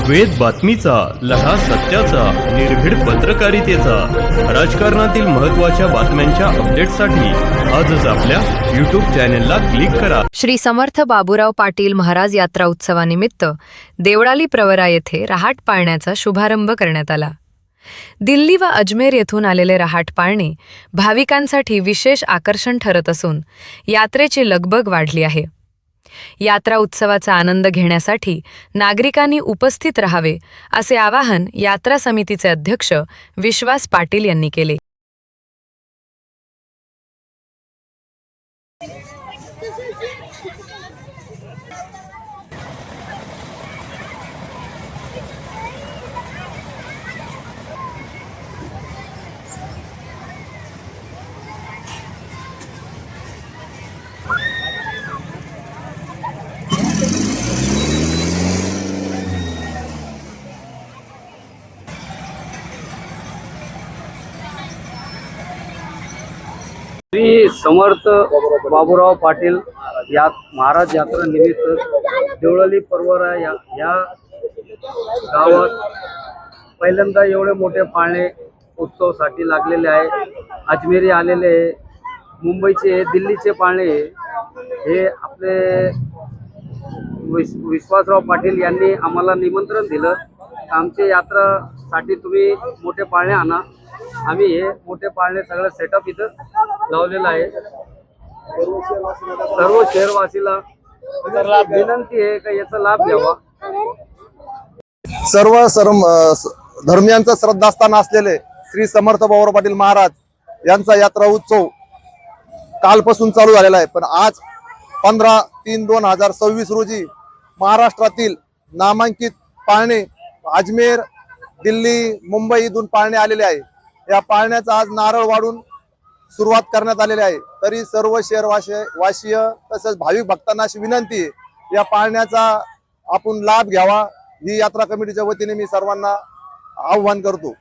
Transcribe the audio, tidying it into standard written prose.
वेद बातमीचा, लढा सत्याचा, निर्भीड पत्रकारितेचा, राजकारणातील महत्त्वाच्या बातम्यांच्या अपडेटसाठी आजच आपल्या YouTube चॅनेलला क्लिक करा। श्री समर्थ बाबूराव पाटील महाराज यात्रा उत्सवानिमित्त देवळाली प्रवरा येथे रहाट पाळण्याचा शुभारंभ करण्यात आला। दिल्ली व अजमेर येथून आलेले रहाट पाळणे भाविकांसाठी विशेष आकर्षण ठरत असून यात्रेची लगबग वाढली आहे। यात्रा उत्सवाचा आनंद घेण्यासाठी नागरिकांनी उपस्थित राहावे असे आवाहन यात्रा समितीचे अध्यक्ष विश्वास पाटील यांनी केले। श्री समर्थ बाबूराव पाटील या महाराज यात्रा निमित्त देवळाली परवरा या गावात पहिल्यांदा एवढे मोठे पाळणे उत्सवासाठी लागलेले आहे। अजमेरी आलेले आहे, मुंबईचे दिल्लीचे पाळणे हे आपले विश्वासराव पाटील यांनी आम्हाला निमंत्रण दिलं। आमच्या यात्रासाठी तुम्ही मोठे पाळणे आणा। आम्ही हे मोठे पाळणे सगळं सेटअप इथं लावलेलं आहे। सर्व शहरवासीला विनंती आहे का याचा लाभ घ्यावा। सर्व धर्मियांचा श्रद्धास्थान असलेले श्री समर्थ बाबूराव पाटील महाराज यांचा यात्रा उत्सव कालपासून चालू झालेला आहे, पण आज 15/3/2026 रोजी महाराष्ट्रातील नामांकित पाळणे अजमेर, दिल्ली, मुंबई इथून पाळणे आलेले आहे। या पाळण्याचा आज नारळ वाढून सुरुवात करण्यात आलेली आहे। तरी सर्व शहरवासीय तसेच भाविक भक्तांना अशी विनंती आहे या पाळण्याचा आपण लाभ घ्यावा, ही यात्रा कमिटीच्या वतीने मी सर्वांना आव्हान करतो।